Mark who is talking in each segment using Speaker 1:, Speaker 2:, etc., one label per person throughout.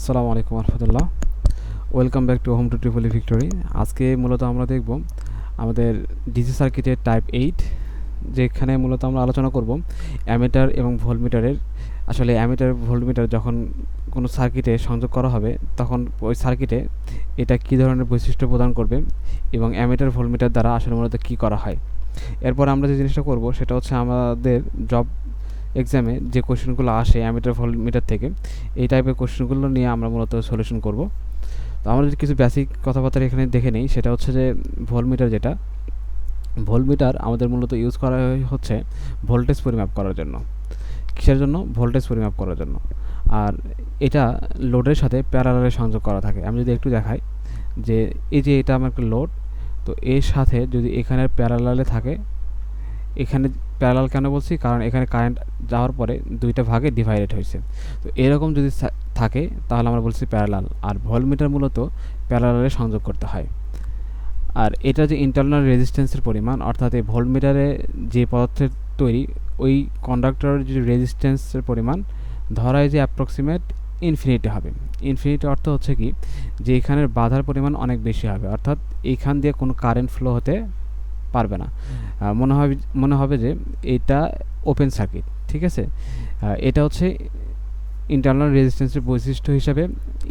Speaker 1: আসসালামু আলাইকুম রহমতুল্লাহ। Welcome back to home to Triple Victory. আজকে মূলত আমরা দেখব আমাদের ডিসি সার্কিটের টাইপ 8, যেখানে মূলত আমরা আলোচনা করব অ্যামিটার এবং ভোল্টমিটারের। আসলে অ্যামিটার ভোল্টমিটার যখন কোনো সার্কিটে সংযোগ করা হবে, তখন ওই সার্কিটে এটা কী ধরনের বৈশিষ্ট্য প্রদান করবে এবং অ্যামিটার ভোল্টমিটার দ্বারা আসলে মূলত কী করা হয়। এরপর আমরা যে জিনিসটা করব সেটা হচ্ছে আমাদের জব এক্সামে যে কোশ্চেনগুলো আসে অ্যামিটার ভোল্টমিটার থেকে, এই টাইপের কোশ্চেনগুলো নিয়ে আমরা মূলত সলিউশন করব। তো আমরা যদি কিছু বেসিক কথাবার্তা এখানে দেখে নিই, সেটা হচ্ছে যে ভোল্টমিটার আমাদের মূলত ইউজ করা হচ্ছে ভোল্টেজ পরিমাপ করার জন্য। কিসের জন্য? ভোল্টেজ পরিমাপ করার জন্য। আর এটা লোডের সাথে প্যারালালে সংযোগ করা থাকে। আমি যদি একটু দেখাই যে এই যে এটা আমার একটা লোড, তো এর সাথে যদি এখানে প্যারালালে থাকে, এখানে প্যারালাল কেন বলছি, কারণ এখানে কারেন্ট যাওয়ার পরে দুইটা ভাগে ডিভাইডেড হয়েছে। তো এরকম যদি থাকে তাহলে আমরা বলছি প্যারালাল। আর ভোল্টমিটার মূলত প্যারালালে সংযোগ করতে হয়। আর এটা যে ইন্টারনাল রেজিস্ট্যান্সের পরিমাণ, অর্থাৎ এই ভোল্টমিটারে যে পদার্থের তৈরি, ওই কন্ডাক্টরের যে রেজিস্ট্যান্সের পরিমাণ ধরা হয় যে অ্যাপ্রক্সিমেট ইনফিনিটি হবে। ইনফিনিটি অর্থ হচ্ছে কি, যে এখানের বাধার পরিমাণ অনেক বেশি হবে, অর্থাৎ এইখান দিয়ে কোনো কারেন্ট ফ্লো হতে পারবে না। মনে হবে যে এটা ওপেন সার্কিট। ঠিক আছে, এটা হচ্ছে ইন্টারনাল রেজিস্ট্যান্সের বৈশিষ্ট্য হিসাবে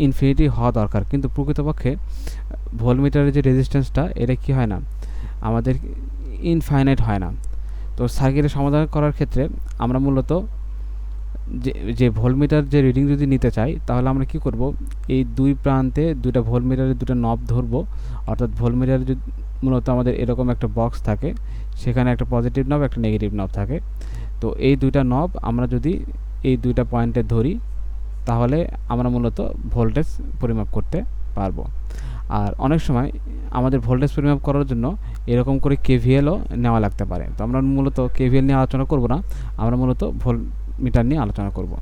Speaker 1: ইনফিনিটি হওয়া দরকার, কিন্তু প্রকৃতপক্ষে ভোল্টমিটারের যে রেজিস্ট্যান্সটা, এটা কি হয় না, আমাদের ইনফাইনাইট হয় না। তো সার্কিটের সমাধান করার ক্ষেত্রে আমরা মূলত যে ভোল্টমিটার যে রিডিং যদি নিতে চাই, তাহলে আমরা কি করব, এই দুই প্রান্তে দুইটা ভোল্টমিটারের দুটো নব ধরবো। অর্থাৎ ভোল্টমিটার মূলত আমাদের এরকম একটা বক্স থাকে, সেখানে একটা পজিটিভ নব একটা নেগেটিভ নব থাকে। তো এই দুইটা নব আমরা যদি এই দুইটা পয়েন্টে ধরি, তাহলে আমরা মূলত ভোল্টেজ পরিমাপ করতে পারবো। আর অনেক সময় আমাদের ভোল্টেজ পরিমাপ করার জন্য এরকম করে কেভিএলও নেওয়া লাগতে পারে। তো আমরা মূলত কেভিএল নিয়ে আলোচনা করব না, আমরা মূলত ভোল্টমিটার নিয়ে আলোচনা করব।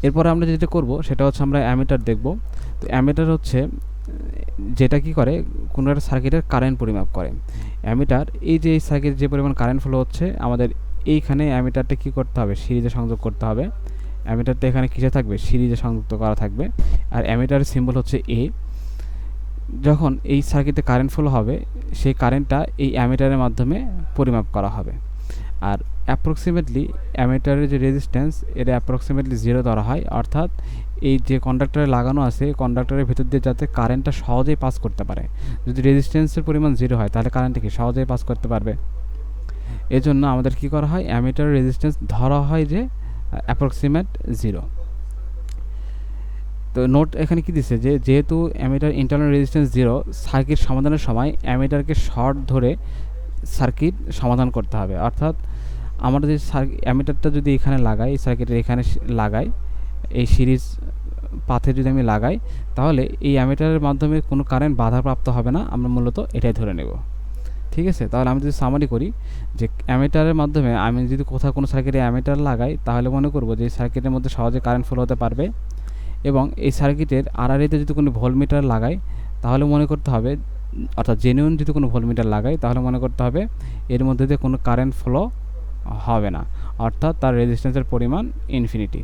Speaker 1: এরপরে আমরা যেটা করব সেটা হচ্ছে আমরা অ্যামিটার দেখব। তো অ্যামিটার হচ্ছে যেটা কি করে, কোনো একটা সার্কিটের কারেন্ট পরিমাপ করে। অ্যামিটার এই যে সার্কিট যে পরিমাণ কারেন্ট ফ্লো হচ্ছে, আমাদের এইখানে অ্যামিটারটা কি করতে হবে, সিরিজে সংযোগ করতে হবে। অ্যামিটারটা এখানে কিসে থাকবে, সিরিজে সংযুক্ত করা থাকবে। আর অ্যামিটারের সিম্বল হচ্ছে এ। যখন এই সার্কিটে কারেন্ট ফ্লো হবে, সেই কারেন্টটা এই অ্যামিটারের মাধ্যমে পরিমাপ করা হবে। আর অ্যাপ্রক্সিমেটলি অ্যামিটারের যে রেজিস্ট্যান্স, এটা অ্যাপ্রক্সিমেটলি 0 ধরা হয়। অর্থাৎ এই যে কন্ডাক্টরে লাগানো আছে, কন্ডাক্টরের ভিতর দিয়ে যাতে কারেন্টটা সহজেই পাস করতে পারে। যদি রেজিস্ট্যান্সের পরিমাণ 0 হয়, তাহলে কারেন্টটা কি সহজেই পাস করতে পারবে। এজন্য আমাদের কি করা হয়, অ্যামিটারের রেজিস্ট্যান্স ধরা হয় যে অ্যাপ্রক্সিমেট 0। তো নোট এখানে কি দিচ্ছে, যে যেহেতু অ্যামিটার ইন্টারনাল রেজিস্ট্যান্স 0, সার্কিট সমাধানের সময় অ্যামিটারকে শর্ট ধরে সার্কিট সমাধান করতে হবে। অর্থাৎ আমরা যে অ্যামিটারটা যদি এখানে লাগাই, এই সার্কিটের এখানে লাগাই, এই সিরিজ পাথে যদি আমি লাগাই, তাহলে এই অ্যামিটারের মাধ্যমে কোনো কারেন্ট বাধাপ্রাপ্ত হবে না। আমরা মূলত এটাই ধরে নেব। ঠিক আছে, তাহলে আমি যদি সামারি করি, যে অ্যামিটারের মাধ্যমে আমি যদি কোথাও কোনো সার্কিটে অ্যামিটার লাগাই, তাহলে মনে করব যে এই সার্কিটের মধ্যে সহজে কারেন্ট ফ্লো হতে পারবে। এবং এই সার্কিটের আড়াআড়িতে যদি কোনো ভোল্টমিটার লাগাই, তাহলে মনে করতে হবে, অর্থাৎ জেনুইন যদি কোনো ভোল্টমিটার লাগাই, তাহলে মনে করতে হবে এর মধ্যে দিয়ে কোনো কারেন্ট ফ্লো হবে না, অর্থাৎ তার রেজিস্ট্যান্সের পরিমাণ ইনফিনিটি।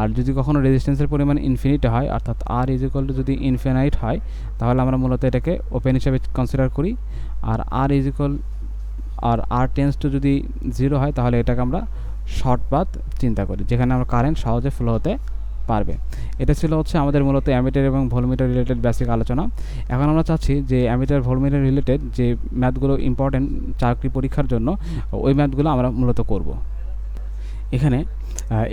Speaker 1: আর যদি কখনো রেজিস্ট্যান্সের পরিমাণ ইনফিনিটি হয়, অর্থাৎ আর ইজিক্যাল টু যদি ইনফিনাইট হয়, তাহলে আমরা মূলত এটাকে ওপেন হিসাবে কনসিডার করি। আর আর টেন্স টু যদি 0 হয়, তাহলে এটাকে আমরা শর্ট পাথ চিন্তা করি, যেখানে আমরা কারেন্ট সহজে ফ্লো হতে পারবে। এটা ছিল হচ্ছে আমাদের মূলত অ্যামিটার এবং ভোল্টমিটার রিলেটেড বেসিক আলোচনা। এখন আমরা চাচ্ছি যে অ্যামিটার ভোল্টমিটার রিলেটেড যে ম্যাথগুলো ইম্পর্টেন্ট চাকরি পরীক্ষার জন্য, ওই ম্যাথগুলো আমরা মূলত করব। এখানে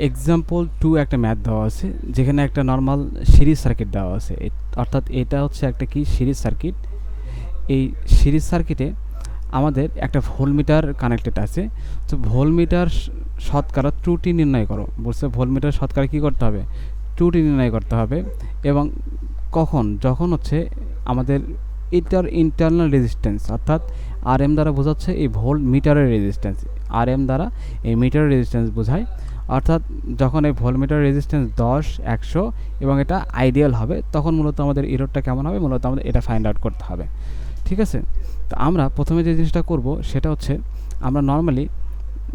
Speaker 1: এক্সাম্পল 2 একটা ম্যাথ দেওয়া আছে, যেখানে একটা নর্মাল সিরিজ সার্কিট দেওয়া আছে। অর্থাৎ এটা হচ্ছে একটা কি সিরিজ সার্কিট। এই সিরিজ সার্কিটে আমাদের একটা ভোল্টমিটার কানেক্টেড আছে। তো ভোল্টমিটার শতকরা ত্রুটি নির্ণয় করো বলছে। ভোল্টমিটার শতকরা কী করতে হবে, ত্রুটি নির্ণয় করতে হবে। এবং যখন হচ্ছে আমাদের এটার ইন্টারনাল রেজিস্ট্যান্স, অর্থাৎ আর এম দ্বারা বোঝাচ্ছে এই ভোল্ট মিটারের রেজিস্ট্যান্স, আর এম দ্বারা এই মিটারের রেজিস্ট্যান্স বোঝায়। অর্থাৎ যখন এই ভোল্টমিটার রেজিস্ট্যান্স 10, 100 এবং এটা আইডিয়াল হবে, তখন মূলত আমাদের ইরোরটা কেমন হবে, মূলত আমাদের এটা ফাইন্ড আউট করতে হবে। ঠিক আছে, তো আমরা প্রথমে যে জিনিসটা করব সেটা হচ্ছে, আমরা নর্মালি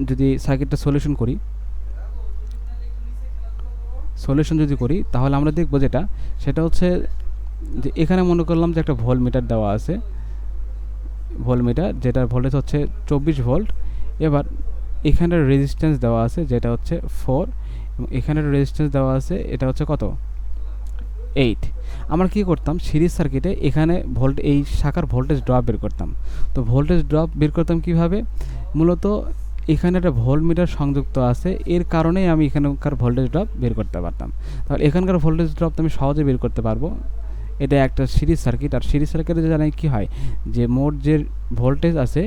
Speaker 1: যদি সার্কিটটা সলিউশন করি, সলিউশন যদি করি তাহলে আমরা দেখব যেটা সেটা হচ্ছে যে এখানে মনে করলাম যে একটা ভোল্টমিটার দেওয়া আছে, ভোল্টমিটার যেটার ভোল্টেজ হচ্ছে 24 ভোল্ট। এবার এখানের রেজিস্ট্যান্স দেওয়া আছে যেটা হচ্ছে 4 এবং এখানের রেজিস্ট্যান্স দেওয়া আছে এটা হচ্ছে কত 8। আমরা কী করতাম সিরিজ সার্কিটে এখানে এই শাখার ভোল্টেজ ড্রপ বের করতাম। তো ভোল্টেজ ড্রপ বের করতাম কিভাবে, মূলত এখানে একটা ভোল্টমিটার সংযুক্ত আছে, এর কারণেই আমি এখানকার ভোল্টেজ ড্রপ বের করতে পারতাম। তাহলে এখানকার ভোল্টেজ ড্রপ আমি সহজে বের করতে পারবো। এটা একটা সিরিজ সার্কিট, আর সিরিজ সার্কিটে জানাই কী হয় যে মোট যে ভোল্টেজ আছে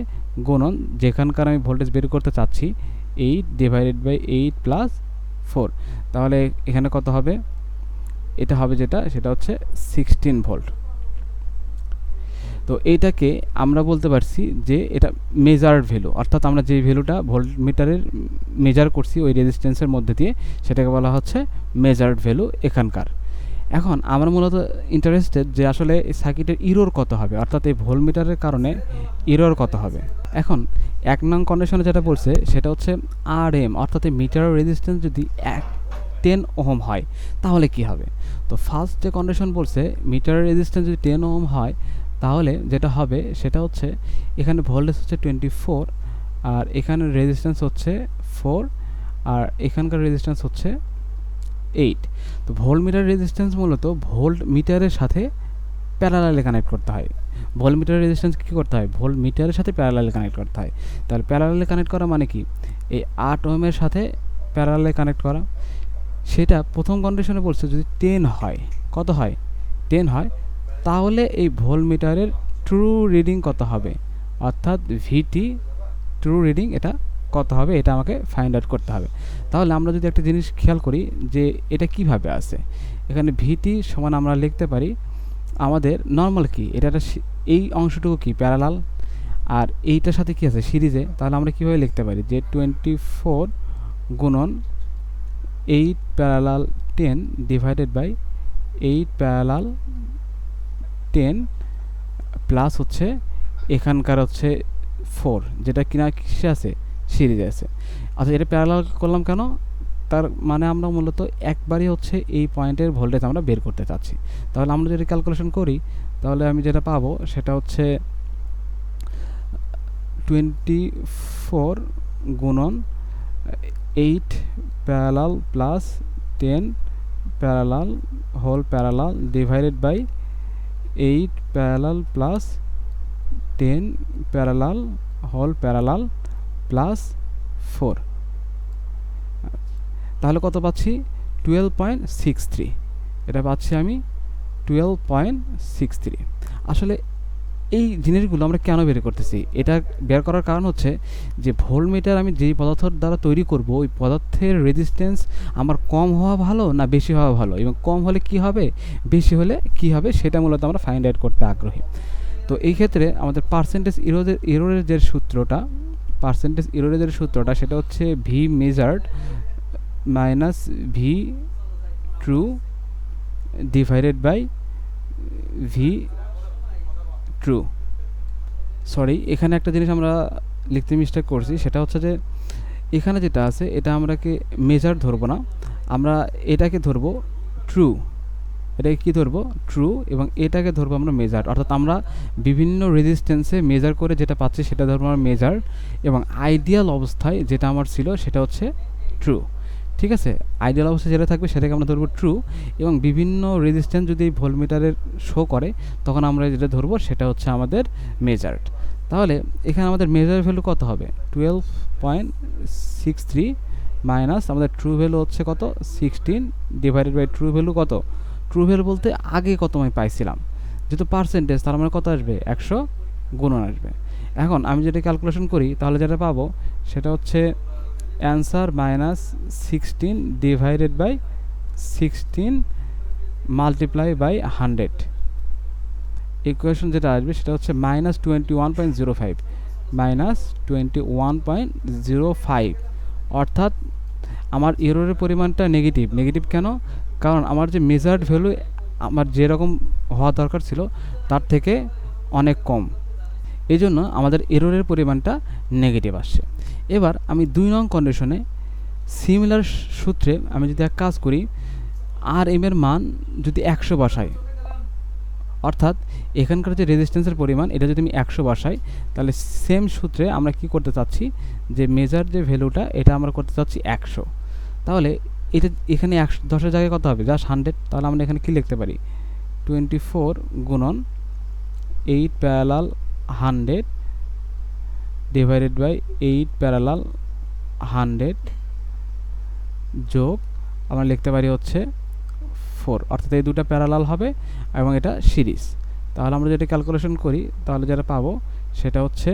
Speaker 1: গুণন যেখানকার আমি ভোল্টেজ বের করতে চাচ্ছি 8 ডিভাইডেড বাই 8 প্লাস 4। তাহলে এখানে কত হবে, এটা হবে যেটা সেটা হচ্ছে 16 ভোল্ট। তো এইটাকে আমরা বলতে পারছি যে এটা মেজার্ড ভ্যালু, অর্থাৎ আমরা যে ভ্যালুটা ভোল্টমিটারের মেজার করছি ওই রেজিস্ট্যান্সের মধ্যে দিয়ে সেটাকে বলা হচ্ছে মেজার্ড ভ্যালু এখানকার। এখন আমরা মূলত ইন্টারেস্টেড যে আসলে সার্কিটের ইরর কত হবে, অর্থাৎ এই ভোল্টমিটারের কারণে ইরর কত হবে। এখন 1 নং কন্ডিশনে যেটা বলছে সেটা হচ্ছে RM, অর্থাৎ এই মিটারের রেজিস্ট্যান্স যদি 10 ওহম হয় তাহলে কি হবে। তো ফার্স্ট যে কন্ডিশন বলছে মিটারের রেজিস্ট্যান্স যদি 10 ওহম হয় তাহলে যেটা হবে সেটা হচ্ছে এখানে ভোল্টেজ হচ্ছে 24 আর এখানে রেজিস্ট্যান্স হচ্ছে 4 আর এখানকার রেজিস্ট্যান্স হচ্ছে 8। তো ভোল্টমিটার রেজিস্ট্যান্স মূলত ভোল্টমিটারের সাথে প্যারালালে কানেক্ট করতে হয়। ভোল্টমিটারের রেজিস্ট্যান্স কী করতে হয়, ভোল্টমিটারের সাথে প্যারালালে কানেক্ট করতে হয়। তাহলে প্যারালালে কানেক্ট করা মানে কি, এই 8 ওহমের সাথে প্যারালালে কানেক্ট করা। সেটা প্রথম কন্ডিশনে বলছে যদি 10 হয়, কত হয় 10 হয়, তাহলে এই ভোল্টমিটারের ট্রু রিডিং কত হবে, অর্থাৎ ভিটি ট্রু রিডিং এটা কত হবে এটা আমাকে ফাইন্ড আউট করতে হবে। তাহলে আমরা যদি একটা জিনিস খেয়াল করি যে এটা কিভাবে আছে, এখানে ভিটি সমান আমরা লিখতে পারি আমাদের নর্মাল কি এটা এই অংশটুকু কি প্যারালাল আর এইটার সাথে কি আছে সিরিজে। তাহলে আমরা কীভাবে লিখতে পারি যে 24 গুণন 8 parallel 10 divided by 8 parallel 10 plus হচ্ছে এখানকার হচ্ছে 4 যেটা কিনা কিসে আছে সিরিজে আছে। আচ্ছা এটা প্যারালাল করলাম কেন, তার মানে আমরা মূলত একবারই হচ্ছে এই পয়েন্টের ভোল্টেজ আমরা বের করতে চাচ্ছি। তাহলে আমরা যদি ক্যালকুলেশন করি তাহলে আমি যেটা পাবো সেটা হচ্ছে 24 গুণন 8 parallel plus 10 parallel whole parallel divided by 8 parallel plus 10 parallel whole parallel plus 4। তাহলে কত পাচ্ছি 12.63, এটা পাচ্ছি আমি 12.63। আসলে এই জিনিসগুলো আমরা কেন বের করতেছি, এটা বের করার কারণ হচ্ছে যে ভোল্টমিটার আমি যেই পদার্থের দ্বারা তৈরি করব ওই পদার্থের রেজিস্ট্যান্স আমার কম হওয়া ভালো না বেশি হওয়া ভালো, এবং কম হলে কি হবে বেশি হলে কি হবে সেটা মূলত আমরা ফাইন্ড আউট করতে আগ্রহী। তো এই ক্ষেত্রে আমাদের পার্সেন্টেজ ইররের যে সূত্রটা সেটা হচ্ছে V measured minus V true divided by V true. Sorry এখানে একটা জিনিস আমরা লিখতে মিস্টেক করছি, সেটা হচ্ছে যে এখানে যেটা আছে এটা আমরাকে মেজার ধরবো না, আমরা এটাকে ধরবো ট্রু, এটাকে কী ধরবো ট্রু, এবং এটাকে ধরবো আমরা মেজার। অর্থাৎ আমরা বিভিন্ন রেজিস্ট্যান্সে মেজার করে যেটা পাচ্ছি সেটা ধরবো আমরা মেজার, এবং আইডিয়াল অবস্থায় যেটা আমার ছিল সেটা হচ্ছে ট্রু। ঠিক আছে, আইডিয়াল অবস্থায় যেটা থাকবে সেটাকে আমরা ধরবো ট্রু, এবং বিভিন্ন রেজিস্ট্যান্স যদি ভোল্টমিটারের শো করে তখন আমরা যেটা ধরবো সেটা হচ্ছে আমাদের মেজার্ড। তাহলে এখানে আমাদের মেজার ভ্যালু কত হবে 12.63 মাইনাস আমাদের ট্রু ভ্যালু হচ্ছে কত 16 ডিভাইডেড বাই ট্রু ভ্যালু কত, ট্রু ভ্যালু বলতে আগে কত আমি পাইছিলাম, যেহেতু পার্সেন্টেজ তার মানে কত আসবে 100 গুণন আসবে। এখন আমি যেটা ক্যালকুলেশন করি তাহলে যেটা পাবো সেটা হচ্ছে answer minus 16 divided by 16 multiply by 100, equation যেটা আসবে সেটা হচ্ছে মাইনাস 21.05 মাইনাস 21.05। অর্থাৎ আমার এররের পরিমাণটা নেগেটিভ কেন, কারণ আমার যে মেজার্ড ভ্যালু আমার যেরকম হওয়া দরকার ছিল তার থেকে অনেক কম, এই জন্য আমাদের এররের পরিমাণটা নেগেটিভ আসছে। এবার আমি 2 নং কন্ডিশনে সিমিলার সূত্রে আমি যদি এক কাজ করি আর এম এর মান যদি 100 বসাই, অর্থাৎ এখানকার যে রেজিস্ট্যান্সের পরিমাণ এটা যদি আমি 100 বসাই, তাহলে সেম সূত্রে আমরা কি করতে চাচ্ছি, যে মেজার যে ভ্যালুটা এটা আমরা করতে চাচ্ছি 100। তাহলে এটা এখানে 10-এর জায়গায় কত হবে, জাস্ট 100। তাহলে আমরা এখানে কি লিখতে পারি, 24 গুণন 8 প্যারালাল 100 ডিভাইডেড বাই 8 প্যারালাল 100 যোগ আমরা লিখতে পারি হচ্ছে 4, অর্থাৎ এই দুটো প্যারালাল হবে এবং এটা সিরিজ। তাহলে আমরা যেটা ক্যালকুলেশন করি তাহলে যেটা পাবো সেটা হচ্ছে,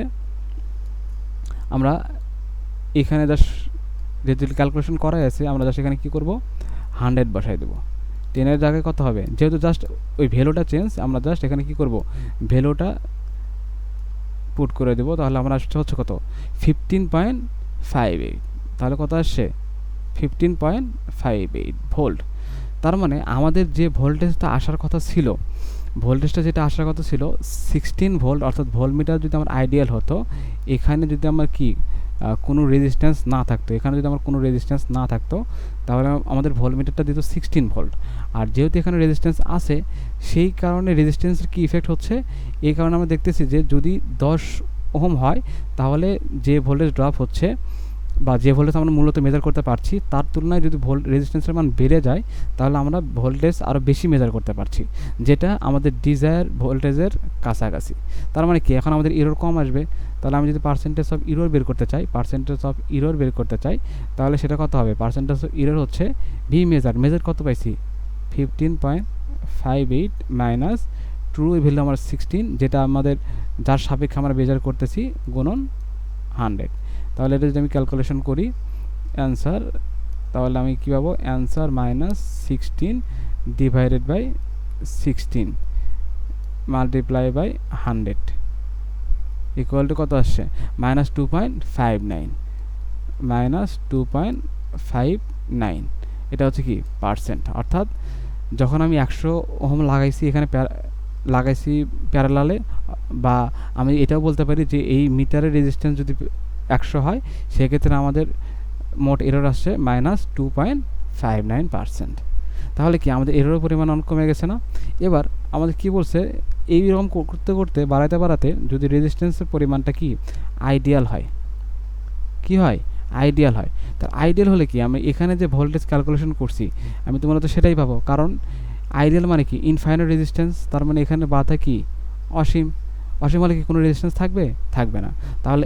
Speaker 1: আমরা এখানে জাস্ট যেহেতু ক্যালকুলেশন করা আছে আমরা জাস্ট এখানে কী করবো, 100 বসাই দেবো। 10-এর জায়গায় কত হবে, যেহেতু জাস্ট ওই ভ্যালুটা চেঞ্জ, আমরা জাস্ট এখানে কী করবো, ভ্যালুটা পুট করে দেবো। তাহলে আমরা আসছে হচ্ছে কত, 15.58। তাহলে কত আসছে, 15.58 ভোল্ট। তার মানে আমাদের যে ভোল্টেজটা আসার কথা ছিল, ভোল্টেজটা যেটা আসার কথা ছিল 16 ভোল্ট, অর্থাৎ ভোল্টমিটার যদি আমার আইডিয়াল হতো, এখানে যদি আমার কি কোনো রেজিস্ট্যান্স না থাকতো, এখানে যদি আমার কোনো রেজিস্ট্যান্স না থাকতো, তাহলে আমাদের ভোল্টমিটারটা দিত 16 ভোল্ট। আর যেহেতু এখানে রেজিস্ট্যান্স আছে, সেই কারণে রেজিস্ট্যান্সের কী ইফেক্ট হচ্ছে, এই কারণে আমরা দেখতেছি যে যদি 10 ওহম হয়, তাহলে যে ভোল্টেজ ড্রপ হচ্ছে বা যে ভোল্টেজ আমরা মূলত মেজার করতে পারছি, তার তুলনায় যদি রেজিস্ট্যান্সের মান বেড়ে যায়, তাহলে আমরা ভোল্টেজ আরও বেশি মেজার করতে পারছি, যেটা আমাদের ডিজায়ার ভোল্টেজের কাছাকাছি। তার মানে কি, এখন আমাদের এরর কম আসবে। তাহলে আমি যদি পার্সেন্টেজ অফ এরর বের করতে চাই, তাহলে সেটা কত হবে, পার্সেন্টেজ অফ এরর হচ্ছে ভি মেজার কত পাইছি, 15.58 মাইনাস ট্রু ভ্যালু আমার 16, যেটা আমাদের যার সাপেক্ষে আমরা মেজার করতেছি, গুণন 100। তাহলে এটা যদি আমি ক্যালকুলেশন করি অ্যান্সার, তাহলে আমি কী পাবো, answer -16 divided by 16 multiply by 100 equal to কত আসছে, -2.59 এটা হচ্ছে কি পার্সেন্ট। অর্থাৎ যখন আমি 100 ওহম লাগাইছি, এখানে লাগাইছি প্যারালালে, বা আমি এটাও বলতে পারি যে এই মিটারের রেজিস্ট্যান্স যদি 100 হয়, সেক্ষেত্রে আমাদের মোট এরর আসছে -2.59%। তাহলে কি আমাদের এররের পরিমাণ অনেক কমে গেছে না। এবার আমাদের কি বলছে, এইরকম করতে করতে বাড়াতে যদি রেজিস্ট্যান্সের পরিমাণটা কি আইডিয়াল হয়, কি হয়, আইডিয়াল হয়। তার আইডিয়াল হলে কি, আমি এখানে যে ভোল্টেজ ক্যালকুলেশন করছি আমি তোমরা তো সেটাই পাবো, কারণ আইডিয়াল মানে কি ইনফাইনাইট রেজিস্ট্যান্স, তার মানে এখানে বাধা কি অসীম। অসীম হলে কি কোনো রেজিস্ট্যান্স থাকবে না। তাহলে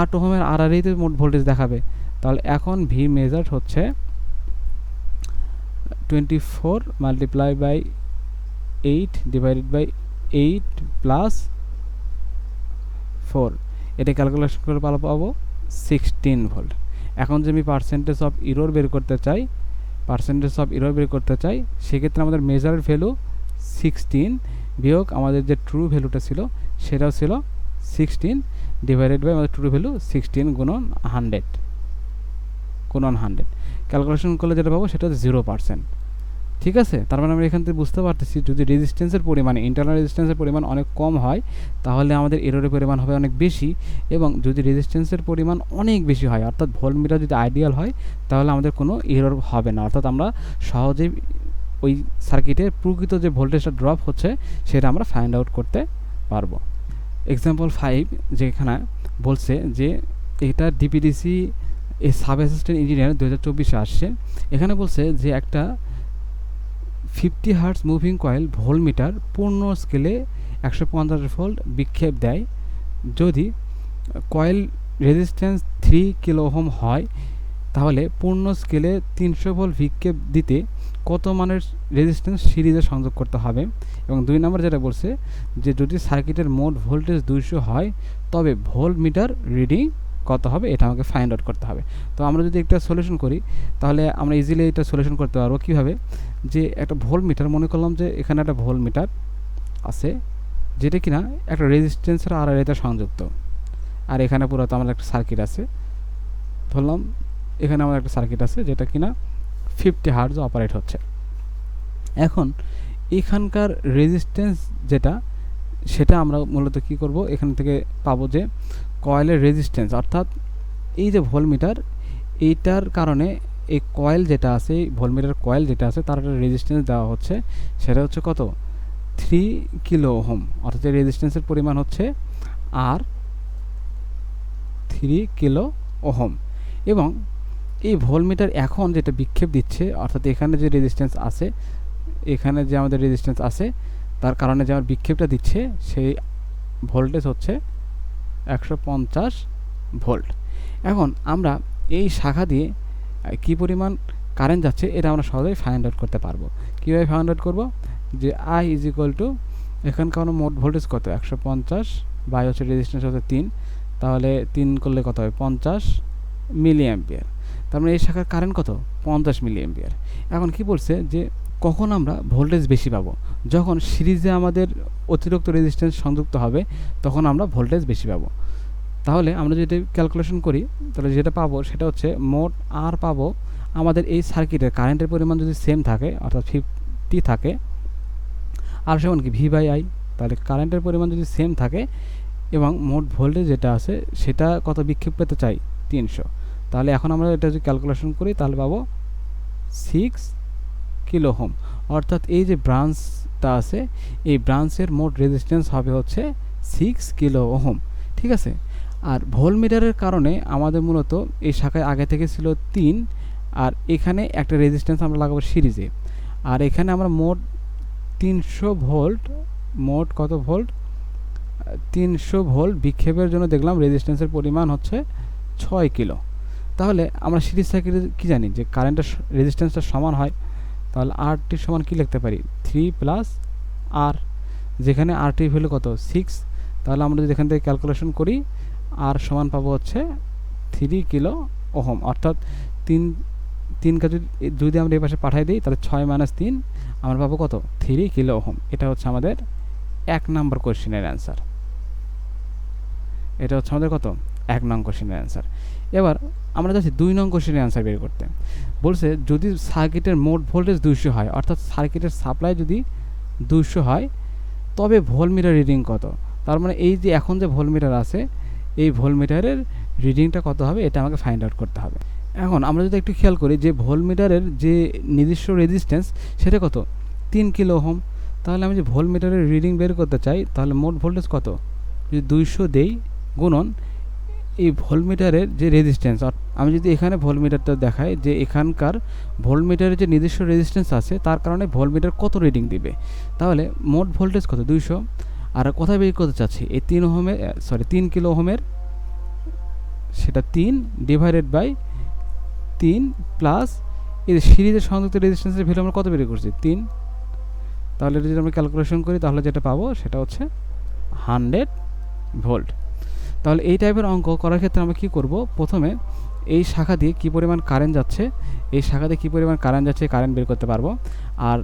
Speaker 1: 8 ওহমের আড়াআড়িতে মোট ভোল্টেজ দেখাবে। তাহলে এখন ভি মেজার হচ্ছে 24 multiply by 8 divided by 8 plus 4, এটা ক্যালকুলেশন করে পাবো 16 ভোল্ট। এখন যদি আমি পার্সেন্টেজ অফ এরর বের করতে চাই, সেক্ষেত্রে আমাদের মেজারের ভ্যালু 16 বিয়োগ আমাদের যে ট্রু ভ্যালুটা ছিল সেটাও ছিল 16 ডিভাইডেড বাই আমাদের ট্রু ভ্যালু 16 গুণন 100 ক্যালকুলেশন করলে যেটা পাবো সেটা হচ্ছে 0%। ঠিক আছে, তার মানে আমরা এখান থেকে বুঝতে পারতেছি যদি রেজিস্ট্যান্সের পরিমাণ, ইন্টারনাল রেজিস্ট্যান্সের পরিমাণ অনেক কম হয়, তাহলে আমাদের এররের পরিমাণ হবে অনেক বেশি। এবং যদি রেজিস্ট্যান্সের পরিমাণ অনেক বেশি হয়, অর্থাৎ ভোল্টমিটার যদি আইডিয়াল হয়, তাহলে আমাদের কোনো এরর হবে না। অর্থাৎ আমরা সহজেই ওই সার্কিটের প্রকৃত যে ভোল্টেজটা ড্রপ হচ্ছে সেটা আমরা ফাইন্ড আউট করতে পারবো। এক্সাম্পল 5 যেখানে বলছে যে এটা ডিপিডিসি সাব অ্যাসিস্ট্যান্ট ইঞ্জিনিয়ার 2024 আসছে। এখানে বলছে যে একটা 50 হার্টজ মুভিং কয়েল ভোল্টমিটার পূর্ণ স্কেলে 150 ভোল্ট বিক্ষেপ দেয়। যদি কয়েল রেজিস্ট্যান্স 3 কিলো ওহম হয়, তাহলে পূর্ণ স্কেলে 300 ভোল্ট বিক্ষেপ দিতে কত মানের রেজিস্ট্যান্স সিরিজে সংযোগ করতে হবে। এবং 2 নম্বর যেটা বলছে যে যদি সার্কিটের মোট ভোল্টেজ 200 হয়, তবে ভোল্টমিটার রিডিং কত হবে, এটা আমাকে ফাইন্ড আউট করতে হবে। তো আমরা যদি একটা সলিউশন করি, তাহলে আমরা ইজিলি এটা সলিউশন করতে পারবো কীভাবে, যে একটা ভোল্টমিটার, মনে করলাম যে এখানে একটা ভোল্টমিটার আছে যেটা কিনা একটা রেজিস্ট্যান্সের আড়াআড়িতে সংযুক্ত, আর এখানে পুরো আমার একটা সার্কিট আছে, ধরলাম এখানে আমার একটা সার্কিট আছে যেটা কিনা 50 হার্টজ অপারেট হচ্ছে। এখন এখানকার রেজিস্ট্যান্স যেটা, সেটা আমরা মূলত কি করব, এখান থেকে পাবো যে কয়েলের রেজিস্ট্যান্স, অর্থাৎ এই যে ভোল্টমিটার, এইটার কারণে এই কয়েল যেটা আছে, এই ভোল্টমিটার কয়েল যেটা আছে তার একটা রেজিস্ট্যান্স দেওয়া হচ্ছে, সেটা হচ্ছে কত 3 কিলো ওহম, অর্থাৎ এই রেজিস্ট্যান্সের পরিমাণ হচ্ছে আর 3 কিলো ওহম। এবং এই ভোল্টমিটার এখন যেটা বিক্ষেপ দিচ্ছে, অর্থাৎ এখানে যে রেজিস্ট্যান্স আছে, এখানে যে আমাদের রেজিস্ট্যান্স আছে তার কারণে যে আমার বিক্ষেপটা দিচ্ছে সেই ভোল্টেজ হচ্ছে 150 ভোল্ট। এখন আমরা এই শাখা দিয়ে কি পরিমাণ কারেন্ট যাচ্ছে এটা আমরা সহজেই ফাইন্ড আউট করতে পারবো। কীভাবে ফাইন্ড আউট করবো, যে আই ইজ ইকুয়াল টু এখানকার মোট ভোল্টেজ কত 150 বাই হচ্ছে রেজিস্ট্যান্স হচ্ছে 3, তাহলে 3 করলে কত হয় 50 মিলি অ্যাম্পিয়ার। তার মানে এই শাখার কারেন্ট কত 50 মিলি অ্যাম্পিয়ার। এখন কি বলছে যে কখন আমরা ভোল্টেজ বেশি পাবো, যখন সিরিজে আমাদের অতিরিক্ত রেজিস্ট্যান্স সংযুক্ত হবে তখন আমরা ভোল্টেজ বেশি পাবো। তাহলে আমরা যদি ক্যালকুলেশন করি তাহলে যেটা পাবো সেটা হচ্ছে মোট আর পাবো আমাদের এই সার্কিটের কারেন্টের পরিমাণ যদি সেম থাকে অর্থাৎ 50 থাকে, আর সমান কি ভি বাই আই, তাহলে কারেন্টের পরিমাণ যদি সেম থাকে এবং মোট ভোল্টেজ যেটা আছে সেটা কত বিক্ষেপ পেতে চাই 300, তাহলে এখন আমরা এটা যদি ক্যালকুলেশন করি তাহলে পাবো 6 কিলো ওহম। অর্থাৎ এই যে ব্রাঞ্চটা আছে এই ব্রাঞ্চের মোট রেজিস্ট্যান্স হবে হচ্ছে 6 কিলো ওহম। ঠিক আছে, আর ভোল্টমিটারের কারণে আমাদের মূলত এই শাখায় আগে থেকে ছিল 3, আর এখানে একটা রেজিস্ট্যান্স আমরা লাগাবো সিরিজে, আর এখানে আমরা মোট 300 ভোল্ট, মোট কত ভোল্ট 300 ভোল্ট বিক্ষেপের জন্য দেখলাম রেজিস্ট্যান্সের পরিমাণ হচ্ছে 6 কিলো। তাহলে আমরা সিরিজ সার্কিটে কী জানি যে কারেন্টের রেজিস্ট্যান্সটা সমান হয়, তাহলে আরটির সমান কী লিখতে পারি 3 প্লাস আর, যেখানে আরটির ভ্যালু কত 6, তাহলে আমরা যদি এখান থেকে ক্যালকুলেশন করি আর সমান পাবো হচ্ছে 3 কিলো ওহম। অর্থাৎ 3 কাজ যদি আমরা এই পাশে পাঠিয়ে দিই তাহলে 6 মাইনাস 3 আমরা পাবো কত 3 কিলো ওহম। এটা হচ্ছে আমাদের 1 নম্বর কোশ্চেনের অ্যান্সার। এটা হচ্ছে আমাদের কত 1 নং কোশ্চেনের অ্যান্সার। এবার আমরা যাচ্ছি 2 নং কোশ্চেনের অ্যান্সার বের করতে। বলছে যদি সার্কিটের মোট ভোল্টেজ 200 হয়, অর্থাৎ সার্কিটের সাপ্লাই যদি 200 হয় তবে ভোল্টমিটার রিডিং কত। তার মানে এই যে এখন যে ভোল্টমিটার আছে এই ভোল্টমিটারের রিডিংটা কত হবে এটা আমাকে ফাইন্ড আউট করতে হবে। এখন আমরা যদি একটু খেয়াল করি যে ভোল্টমিটারের যে নিজস্ব রেজিস্ট্যান্স সেটা কত 3 কিলো ওহম, তাহলে আমি যে ভোল্টমিটারের রিডিং বের করতে চাই তাহলে মোট ভোল্টেজ কত যদি 200 দেই গুণন এই ভোল্টমিটারের যে রেজিস্ট্যান্স, আমি যদি এখানে ভোল্টমিটারটা দেখাই যে এখানকার ভোল্টমিটারের যে নিজস্ব রেজিস্ট্যান্স আছে তার কারণে ভোল্টমিটার কত রিডিং দিবে, তাহলে মোট ভোল্টেজ কত 200। আর কোথায় বের করতে চাচ্ছি এই 3 কিলো ওহমের, সেটা 3 ডিভাইডেড বাই 3 প্লাস এই সিরিজের সংযুক্ত রেজিস্ট্যান্সের ভ্যালু আমরা কত বের করছি 3, তাহলে যদি আমরা ক্যালকুলেশন করি তাহলে যেটা পাবো সেটা হচ্ছে 100 ভোল্ট। তাহলে এই টাইপের অঙ্ক করার ক্ষেত্রে আমরা কী করব, প্রথমে এই শাখা দিয়ে কী পরিমাণ কারেন্ট যাচ্ছে, এই শাখা দিয়ে কী পরিমাণ কারেন্ট যাচ্ছে কারেন্ট বের করতে পারবো। আর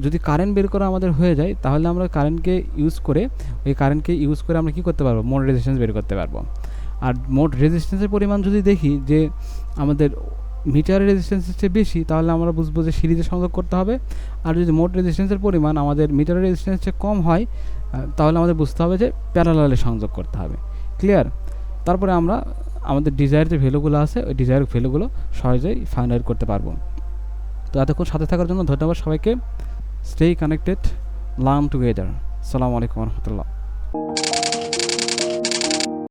Speaker 1: যদি কারেন্ট বের করা আমাদের হয়ে যায় তাহলে আমরা কারেন্টকে ইউজ করে আমরা কী করতে পারবো মোট রেজিস্ট্যান্স বের করতে পারবো। আর মোট রেজিস্ট্যান্সের পরিমাণ যদি দেখি যে আমাদের মিটারের রেজিস্ট্যান্সের চেয়ে বেশি তাহলে আমরা বুঝবো যে সিরিজে সংযোগ করতে হবে। আর যদি মোট রেজিস্ট্যান্সের পরিমাণ আমাদের মিটারের রেজিস্ট্যান্সের চেয়ে কম হয় তাহলে আমাদের বুঝতে হবে যে প্যারালালে সংযোগ করতে হবে। ক্লিয়ার? তারপরে আমরা আমাদের ডিজায়ার যে ভ্যালুগুলো আছে ওই ডিজায়ার ভ্যালুগুলো সহজেই ফাইন্ড আউট করতে পারবো। তো এতক্ষণ সাথে থাকার জন্য ধন্যবাদ সবাইকে। Stay connected, learn together. আসসালামু আলাইকুম রহমতুল্লাহ।